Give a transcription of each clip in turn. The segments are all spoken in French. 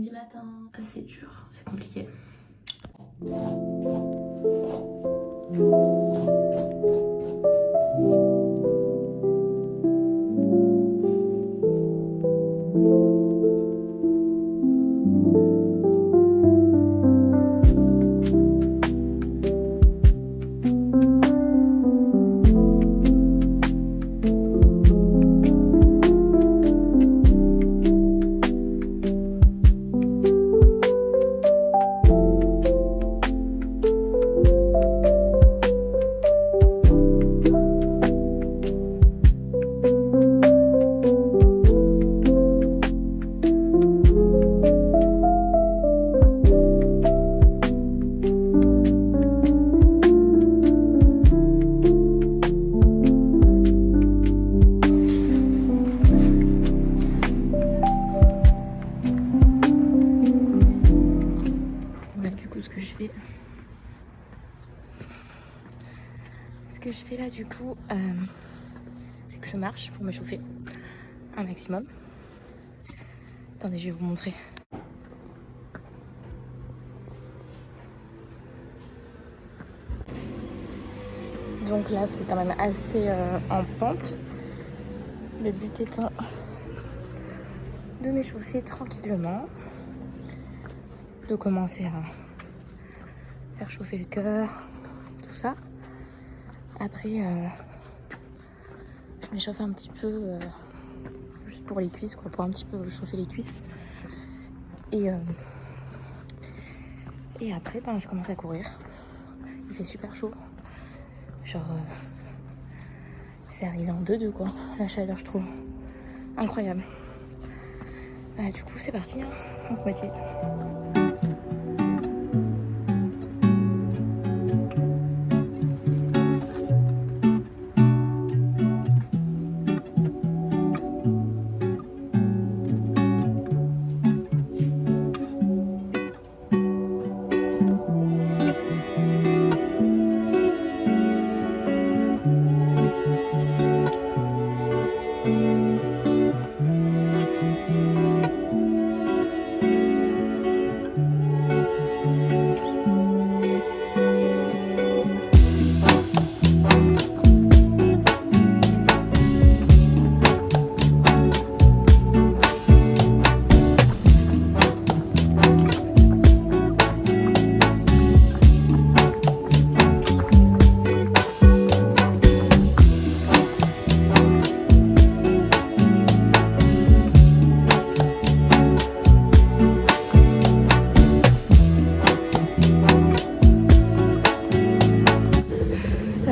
lundi matin. C'est dur, c'est compliqué. Ce que je fais là du coup, c'est que je marche pour me chauffer un maximum. Attendez, je vais vous montrer. Donc là c'est quand même assez en pente. Le but étant de m'échauffer tranquillement, de commencer à faire chauffer le cœur, tout ça. Après, je m'échauffe un petit peu, juste pour les cuisses, quoi, pour un petit peu chauffer les cuisses. Et après, ben, je commence à courir. Il fait super chaud. Genre, c'est arrivé en 2-2, quoi. La chaleur, je trouve incroyable. Du coup, c'est parti, hein. On se motive.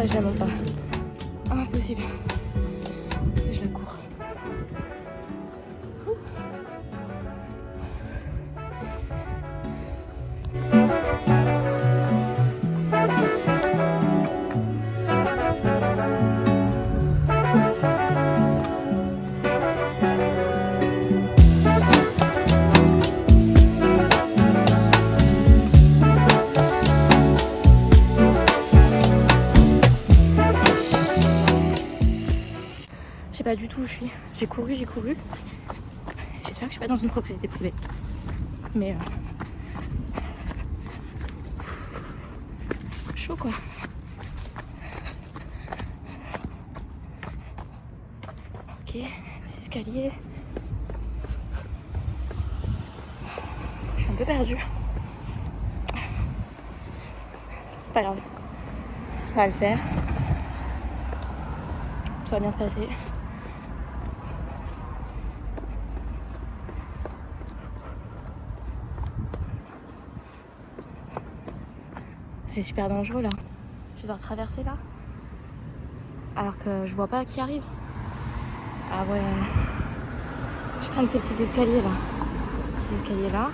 Je la monte pas. Impossible. Je la cours. Je sais pas du tout où je suis. J'ai couru. J'espère que je suis pas dans une propriété privée. Mais chaud quoi. Ok, les escaliers. Je suis un peu perdue. C'est pas grave. Ça va le faire. Tout va bien se passer. C'est super dangereux là. Je vais devoir traverser là. Alors que je vois pas qui arrive. Ah ouais. Je crains ces petits escaliers là. Petits escaliers là.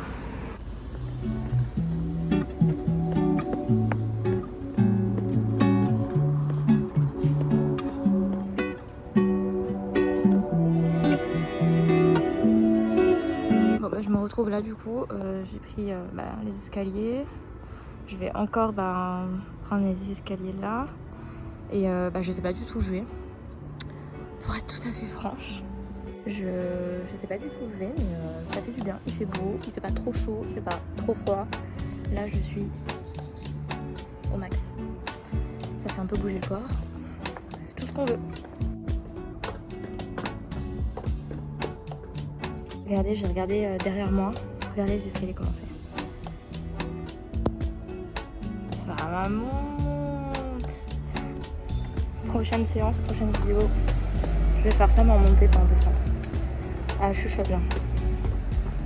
Bon bah je me retrouve là du coup. J'ai pris les escaliers. Je vais encore prendre les escaliers là. Et je sais pas du tout où je vais. Pour être tout à fait franche. Je sais pas du tout où je vais, mais ça fait du bien. Il fait beau, il fait pas trop chaud, il fait pas trop froid. Là, je suis au max. Ça fait un peu bouger le corps. C'est tout ce qu'on veut. Regardez, j'ai regardé derrière moi. Regardez les escaliers comment c'est. Ça monte. Prochaine séance, prochaine vidéo. Je vais faire ça mais en montée, pas en descente. Ah, je suis chaude là.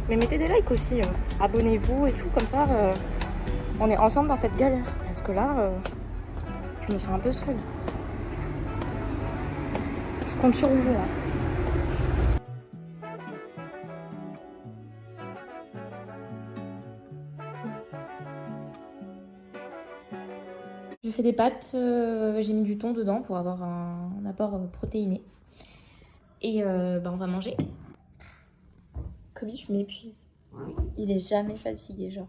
Mais mettez des likes aussi. Abonnez-vous et tout, comme ça, on est ensemble dans cette galère. Parce que là, je me sens un peu seule. Je compte sur vous. Hein. J'ai fait des pâtes, j'ai mis du thon dedans pour avoir un apport protéiné. Et on va manger. Kobe, je m'épuise. Il est jamais fatigué, genre.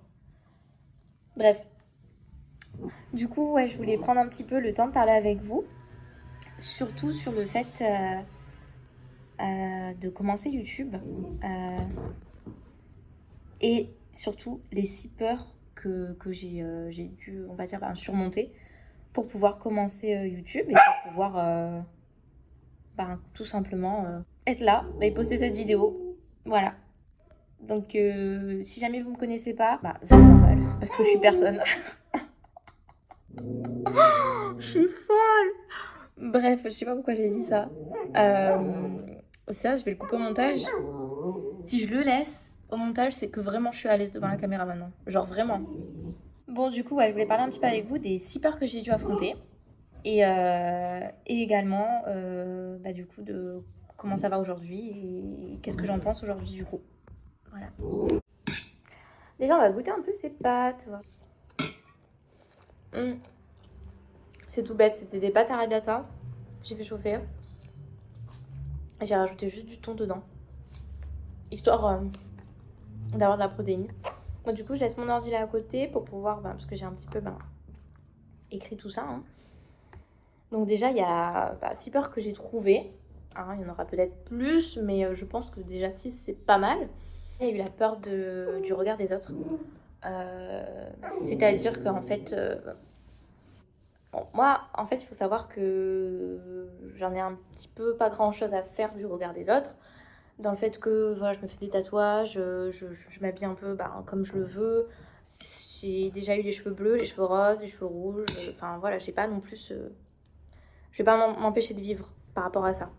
Bref. Du coup, ouais, je voulais prendre un petit peu le temps de parler avec vous. Surtout sur le fait de commencer YouTube. Et surtout les 6 peurs que j'ai dû, on va dire, surmonter pour pouvoir commencer YouTube et pour pouvoir tout simplement être là et poster cette vidéo. Voilà. Donc si jamais vous me connaissez pas, c'est normal parce que je suis personne. Je suis folle. Bref, je sais pas pourquoi j'ai dit ça. Ça, je vais le couper au montage. Si je le laisse au montage, c'est que vraiment je suis à l'aise devant la caméra maintenant. Genre vraiment. Bon, du coup, ouais, je voulais parler un petit peu avec vous des 6 peurs que j'ai dû affronter. Et également, du coup, de comment ça va aujourd'hui et qu'est-ce que j'en pense aujourd'hui, du coup. Voilà. Déjà, on va goûter un peu ces pâtes. C'est tout bête, c'était des pâtes arrabbiata. J'ai fait chauffer. Et j'ai rajouté juste du thon dedans. Histoire d'avoir de la protéine. Moi, du coup, je laisse mon ordi là à côté pour pouvoir, parce que j'ai un petit peu écrit tout ça. Hein. Donc déjà, il y a 6 peurs que j'ai trouvées. Hein, il y en aura peut-être plus, mais je pense que déjà 6, c'est pas mal. Il y a eu la peur du regard des autres. C'est-à-dire qu'en fait... moi, en fait, il faut savoir que j'en ai un petit peu pas grand-chose à faire du regard des autres. Dans le fait que voilà, je me fais des tatouages, je m'habille un peu comme je le veux. J'ai déjà eu les cheveux bleus, les cheveux roses, les cheveux rouges. Enfin voilà, j'ai pas non plus... je vais pas m'empêcher de vivre par rapport à ça.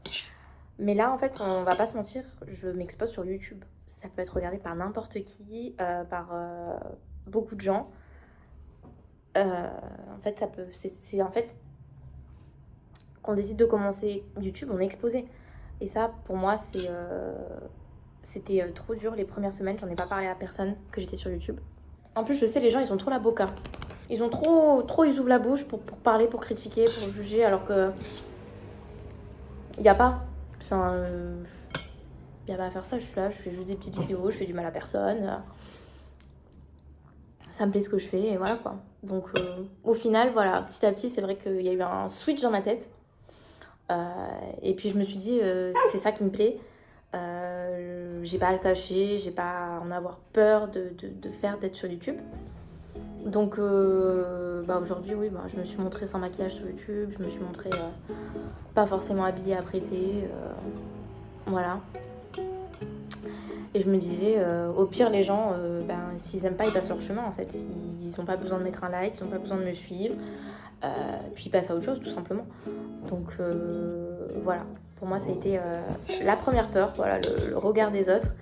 Mais là, en fait, on va pas se mentir, je m'expose sur YouTube. Ça peut être regardé par n'importe qui, par beaucoup de gens. En fait, ça peut... C'est en fait... Qu'on décide de commencer YouTube, on est exposé. Et ça, pour moi, c'était trop dur les premières semaines. J'en ai pas parlé à personne que j'étais sur YouTube. En plus, je sais, les gens, ils ont trop la boca. Ils ont trop ils ouvrent la bouche pour parler, pour critiquer, pour juger, alors que... Il n'y a pas. Enfin... Il n'y a pas à faire ça. Je suis là, je fais juste des petites vidéos, je fais du mal à personne. Ça me plaît ce que je fais, et voilà, quoi. Donc, au final, voilà, petit à petit, c'est vrai qu'il y a eu un switch dans ma tête. Et puis je me suis dit c'est ça qui me plaît, j'ai pas à le cacher, j'ai pas à en avoir peur d'être sur YouTube. Donc aujourd'hui oui, je me suis montrée sans maquillage sur YouTube, je me suis montrée pas forcément habillée, apprêtée, voilà. Et je me disais au pire les gens s'ils aiment pas, ils passent leur chemin en fait, ils ont pas besoin de mettre un like, ils ont pas besoin de me suivre. Puis ils passent à autre chose tout simplement. Donc voilà, pour moi ça a été la première peur, voilà, le regard des autres.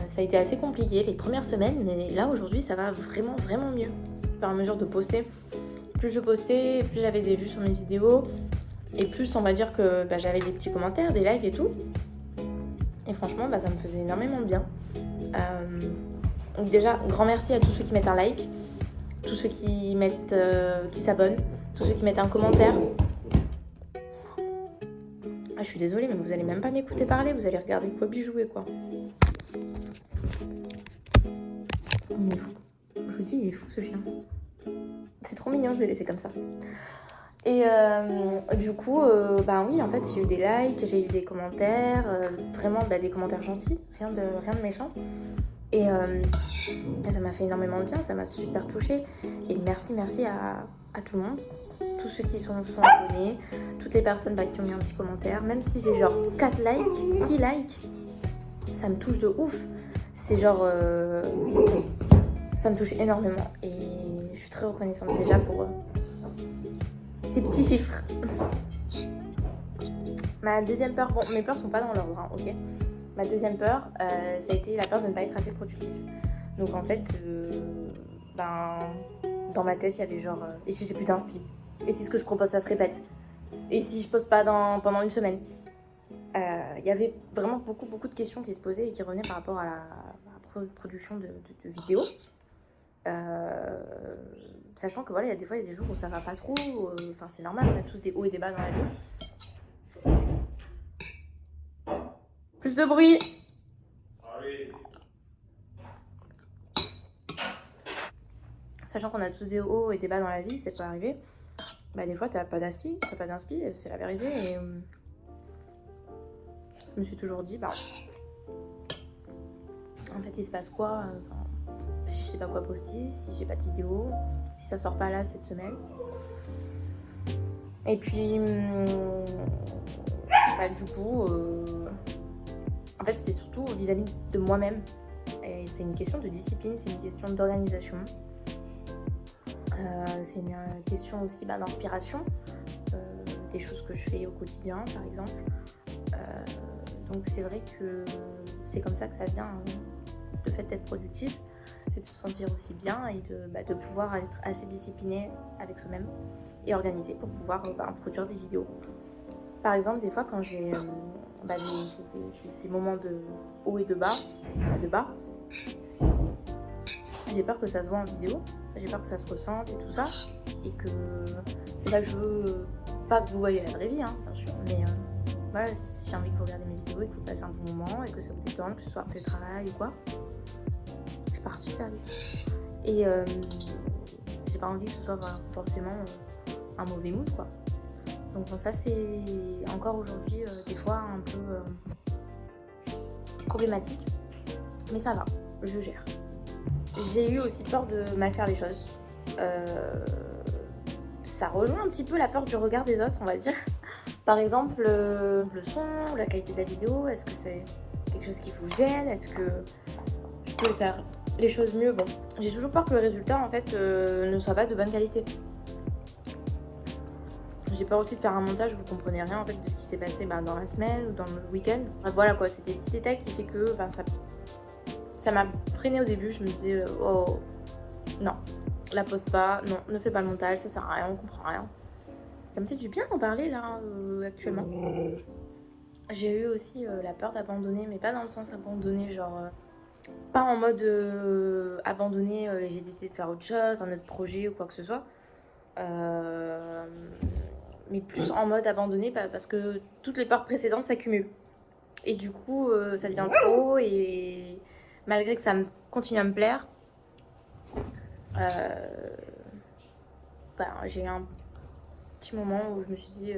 Ça a été assez compliqué les premières semaines, mais là aujourd'hui ça va vraiment vraiment mieux. Au fur et à mesure de poster, plus je postais, plus j'avais des vues sur mes vidéos, et plus on va dire que j'avais des petits commentaires, des likes et tout. Et franchement ça me faisait énormément de bien. Donc déjà grand merci à tous ceux qui mettent un like, tous ceux qui mettent qui s'abonnent, tous ceux qui mettent un commentaire. Ah, je suis désolée, mais vous allez même pas m'écouter parler, vous allez regarder Kobe jouer, quoi. Il est fou. Je vous dis, il est fou, ce chien. C'est trop mignon, je vais le laisser comme ça. Et du coup, bah oui, en fait, j'ai eu des likes, j'ai eu des commentaires, vraiment des commentaires gentils, rien de méchant. Et ça m'a fait énormément de bien, ça m'a super touchée. Et merci à tout le monde, tous ceux qui sont abonnés, toutes les personnes qui ont mis un petit commentaire. Même si j'ai genre 4 likes, 6 likes, ça me touche de ouf. C'est genre... ça me touche énormément. Et je suis très reconnaissante déjà pour ces petits chiffres. Ma deuxième peur, bon, mes peurs sont pas dans l'ordre, hein, ok. Ma deuxième peur, ça a été la peur de ne pas être assez productif. Donc en fait, dans ma tête, il y avait genre, et si j'ai plus d'inspi? Et si ce que je propose, ça se répète? Et si je poste pas pendant une semaine? Il y avait vraiment beaucoup de questions qui se posaient et qui revenaient par rapport à la production de vidéos. Sachant que voilà, il y a des jours où ça va pas trop. Enfin, c'est normal, on a tous des hauts et des bas dans la vie. Plus de bruit. Sorry. Sachant qu'on a tous des hauts et des bas dans la vie, ça peut arriver. Bah des fois t'as pas d'inspi, c'est la vérité. Et je me suis toujours dit, en fait il se passe quoi si je sais pas quoi poster, si j'ai pas de vidéo, si ça sort pas là cette semaine. Et puis du coup en fait c'était surtout vis-à-vis de moi-même. Et c'est une question de discipline, c'est une question d'organisation. C'est une question aussi d'inspiration, des choses que je fais au quotidien par exemple. Donc c'est vrai que c'est comme ça que ça vient, le fait d'être productif, c'est de se sentir aussi bien et de pouvoir être assez discipliné avec soi-même et organisé pour pouvoir produire des vidéos. Par exemple, des fois quand j'ai des moments de haut et de bas, j'ai peur que ça se voit en vidéo, j'ai peur que ça se ressente et tout ça, et que c'est pas que je veux pas que vous voyez la vraie vie, hein, bien sûr, mais voilà, si j'ai envie que vous regardiez mes vidéos et que vous passez un bon moment et que ça vous détende, que ce soit après le travail ou quoi, je pars super vite. Et j'ai pas envie que ce soit forcément un mauvais mood, quoi. Donc bon, ça c'est encore aujourd'hui des fois un peu problématique, mais ça va, je gère. J'ai eu aussi peur de mal faire les choses. Ça rejoint un petit peu la peur du regard des autres, on va dire. Par exemple, le son, la qualité de la vidéo, est-ce que c'est quelque chose qui vous gêne? Est-ce que je peux faire les choses mieux? Bon, j'ai toujours peur que le résultat en fait ne soit pas de bonne qualité. J'ai peur aussi de faire un montage où vous comprenez rien en fait de ce qui s'est passé dans la semaine ou dans le week-end. Voilà quoi, c'est des petits détails qui fait que ça m'a freinée au début. Je me disais oh non, la poste pas, non, ne fais pas le montage, ça sert à rien, on comprend rien. Ça me fait du bien d'en parler là actuellement. J'ai eu aussi la peur d'abandonner, mais pas dans le sens abandonner genre pas en mode abandonner, j'ai décidé de faire autre chose, un autre projet ou quoi que ce soit. Mais plus en mode abandonné parce que toutes les peurs précédentes s'accumulent. Et du coup, ça devient trop, et malgré que ça continue à me plaire, j'ai eu un petit moment où je me suis dit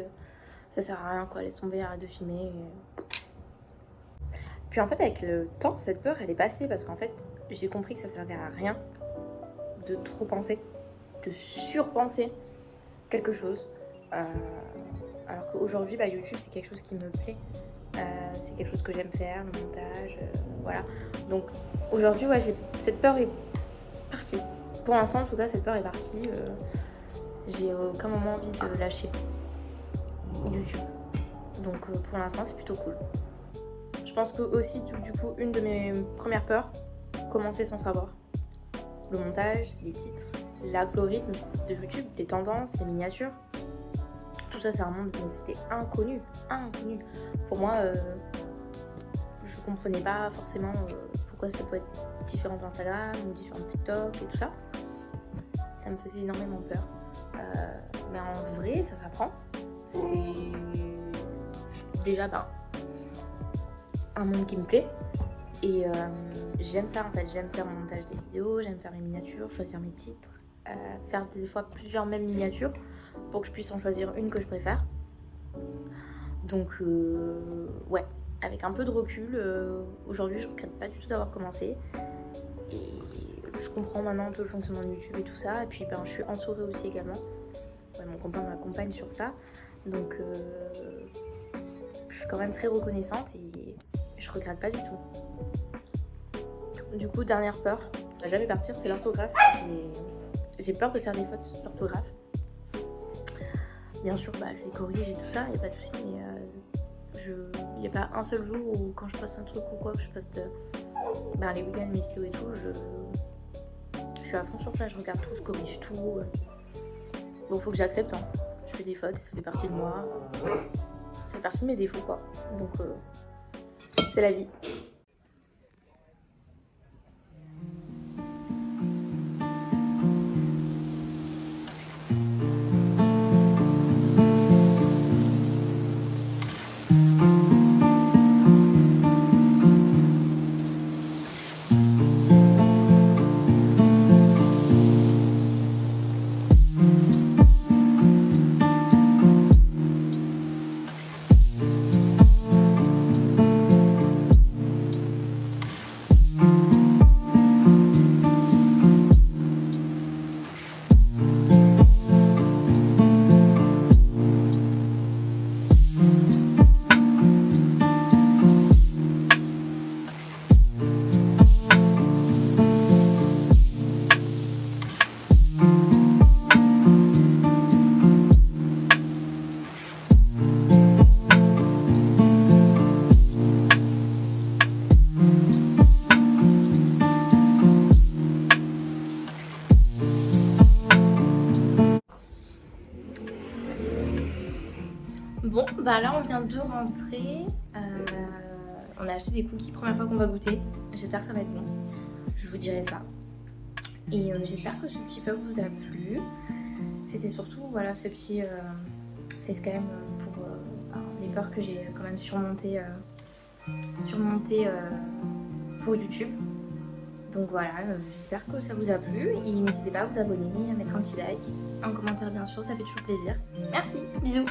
ça sert à rien quoi, laisse tomber, arrête de filmer. Puis en fait avec le temps, cette peur elle est passée parce qu'en fait j'ai compris que ça servait à rien de trop penser, de surpenser quelque chose. Alors qu'aujourd'hui YouTube c'est quelque chose qui me plaît, c'est quelque chose que j'aime faire, le montage, voilà. Donc aujourd'hui cette peur est partie. Pour l'instant en tout cas cette peur est partie. J'ai aucun moment envie de lâcher YouTube. Donc pour l'instant c'est plutôt cool. Je pense que aussi du coup une de mes premières peurs, commencer sans savoir. Le montage, les titres, l'algorithme de YouTube, les tendances, les miniatures. Tout ça c'est un monde mais c'était inconnu. Pour moi je comprenais pas forcément pourquoi ça peut être différent d'Instagram ou différent de TikTok et tout ça. Ça me faisait énormément peur. Mais en vrai ça s'apprend. C'est déjà un monde qui me plaît. Et j'aime ça en fait, j'aime faire mon montage des vidéos, j'aime faire mes miniatures, choisir mes titres, faire des fois plusieurs mêmes miniatures. pour que je puisse en choisir une que je préfère. Donc ouais, avec un peu de recul, aujourd'hui je regrette pas du tout d'avoir commencé. Et je comprends maintenant un peu le fonctionnement de YouTube et tout ça. Et puis je suis entourée aussi également. Ouais, mon copain m'accompagne sur ça. Donc je suis quand même très reconnaissante et je regrette pas du tout. Du coup, dernière peur, à jamais partir, c'est l'orthographe. J'ai peur de faire des fautes d'orthographe. Bien sûr, je les corrige et tout ça, il n'y a pas de souci, mais il n'y a pas un seul jour où quand je poste un truc ou quoi, que je poste les week-ends, mes vidéos et tout, je suis à fond sur ça, je regarde tout, je corrige tout. Bon, faut que j'accepte, hein. Je fais des fautes et ça fait partie de moi. Ça fait partie de mes défauts, quoi. Donc, c'est la vie. Bon, là on vient de rentrer. On a acheté des cookies, première fois qu'on va goûter. J'espère que ça va être bon. Je vous dirai ça. Et j'espère que ce petit vlog vous a plu. C'était surtout ce petit facecam pour les peurs que j'ai quand même surmontées pour YouTube. Donc voilà, j'espère que ça vous a plu. Et n'hésitez pas à vous abonner, à mettre un petit like, un commentaire bien sûr, ça fait toujours plaisir. Merci, bisous.